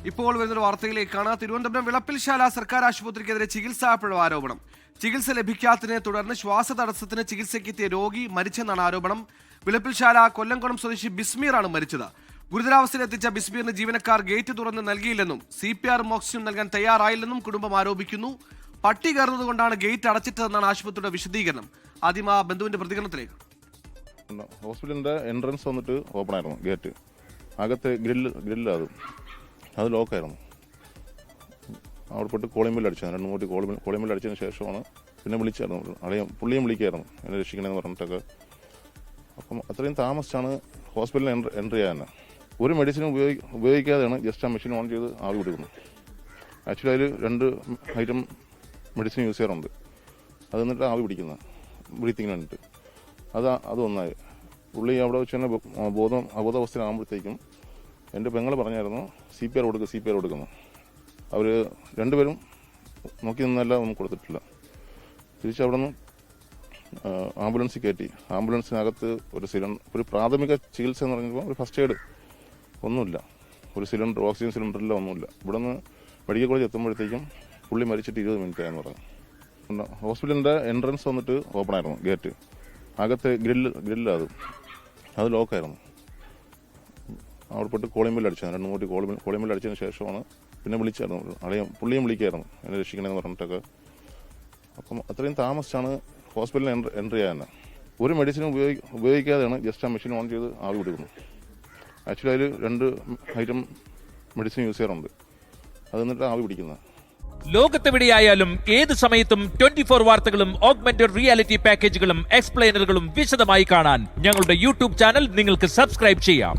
ഇപ്പോൾ വരുന്നൊരു വാർത്തയിലേക്കാണ്. തിരുവനന്തപുരം വിളപ്പിൽശാല സർക്കാർ ആശുപത്രിക്കെതിരെ ചികിത്സാപ്പിഴവ് ആരോപണം. ചികിത്സ ലഭിക്കാത്തതിനെ തുടർന്ന് ശ്വാസതടസ്സത്തിന് ചികിത്സയ്ക്കെത്തിയ രോഗി മരിച്ചെന്നാണ് ആരോപണം. വിളപ്പിൽശാല കൊല്ലംകുളം സ്വദേശി ബിസ്മീറാണ് മരിച്ചത്. ഗുരുതരാവസ്ഥയിലെത്തിച്ച ബിസ്മീറിന് ജീവനക്കാർ ഗേറ്റ് തുറന്ന് നൽകിയില്ലെന്നും CPR ഓക്സിജൻ നൽകാൻ തയ്യാറായില്ലെന്നും കുടുംബം ആരോപിക്കുന്നു. പട്ടി കയറുന്നതുകൊണ്ടാണ് ഗേറ്റ് അടച്ചിട്ടതെന്നാണ് ആശുപത്രിയുടെ വിശദീകരണം. ആദ്യം ആ ബന്ധുവിന്റെ പ്രതികരണത്തിലേക്ക്. ഹോസ്പിറ്റലിന്റെ എൻട്രൻസ് വന്നിട്ട് ഓപ്പൺ ആയിരുന്നു, ഗേറ്റ് അകത്ത് ഗ്രില്ല് അത് ലോക്കായിരുന്നു. അവിടെ പോയിട്ട് കോളിംഗ് ബെല്ല് അടിച്ചു, 2-3 കോളിംഗ് ബെല്ല് അടിച്ചതിന് ശേഷമാണ് പിന്നെ വിളിച്ചായിരുന്നു. പുള്ളിയും വിളിക്കായിരുന്നു എന്നെ രക്ഷിക്കണമെന്ന് പറഞ്ഞിട്ടൊക്കെ. അപ്പം അത്രയും താമസിച്ചാണ് ഹോസ്പിറ്റലിൽ എൻട്രി ചെയ്യാൻ. ഒരു മെഡിസിനും ഉപയോഗിക്കാതെയാണ് ജസ്റ്റ് ആ മെഷീൻ ഓൺ ചെയ്ത് ആവി കൊടുക്കുന്നത്. ആക്ച്വലി അതിൽ 2 ഐറ്റം മെഡിസിൻ യൂസ് ചെയ്യാറുണ്ട്. അത് എന്നിട്ട് ആവി പിടിക്കുന്നത് ബ്രീത്തിങ്ങിന് വേണ്ടിയിട്ട്. അതൊന്നായി പുള്ളി അവിടെ വെച്ച് തന്നെ അബോധാവസ്ഥയിലാകുമ്പോഴത്തേക്കും എൻ്റെ പെങ്ങൾ പറഞ്ഞായിരുന്നു CPR കൊടുക്കുന്നു. അവർ 2 പേരും നോക്കി നിന്നെല്ലാം ഒന്നും കൊടുത്തിട്ടില്ല. തിരിച്ചവിടെ നിന്ന് ആംബുലൻസിൽ കയറ്റി. ആംബുലൻസിനകത്ത് ഒരു പ്രാഥമിക ചികിത്സ എന്ന് പറഞ്ഞപ്പോൾ ഒരു ഫസ്റ്റ് എയ്ഡ് ഒന്നുമില്ല, ഒരു സിലിണ്ടർ, ഓക്സിജൻ സിലിണ്ടറില്ല, ഒന്നുമില്ല. ഇവിടെ നിന്ന് മെഡിക്കൽ കോളേജ് എത്തുമ്പോഴത്തേക്കും പുള്ളി മരിച്ചിട്ട് 20 മിനിറ്റ് ആയെന്ന് പറഞ്ഞു. ഹോസ്പിറ്റലിൻ്റെ എൻട്രൻസ് വന്നിട്ട് ഓപ്പൺ ആയിരുന്നു, ഗേറ്റ് അകത്ത് ഗ്രില്ല് അത് ലോക്കായിരുന്നു. അവിടെ പോയിട്ട് കോളിംഗ് ബെല്ല് അടിച്ചു, 2-3 കോളിംഗ് ബെല്ല് അടിച്ചതിന് ശേഷമാണ് പിന്നെ വിളിച്ചായിരുന്നു. പുള്ളിയും വിളിക്കായിരുന്നു എന്നെ രക്ഷിക്കണമെന്ന് പറഞ്ഞിട്ടൊക്കെ. അപ്പം അത്രയും താമസിച്ചാണ് ഹോസ്പിറ്റലിൽ എൻട്രി ചെയ്യാൻ. ഒരു മെഡിസിനും ഉപയോഗിക്കാതെയാണ് ജസ്റ്റ് ആ മെഷീൻ ഓൺ ചെയ്ത് ആവി കൊടുക്കുന്നത്. ആക്ച്വലി അതിൽ 2 ഐറ്റം മെഡിസിൻ യൂസ് ചെയ്യാറുണ്ട്. അത് എന്നിട്ട് ആവി പിടിക്കുന്നത്. ലോകത്തെവിടെയായാലും ഏത് സമയത്തും 24 വാർത്തകളും ഓഗ്മെന്റഡ് റിയാലിറ്റി പാക്കേജുകളും എക്സ്പ്ലെയിനറുകളും വിശദമായി കാണാൻ ഞങ്ങളുടെ YouTube ചാനൽ നിങ്ങൾക്ക് സബ്സ്ക്രൈബ് ചെയ്യാം.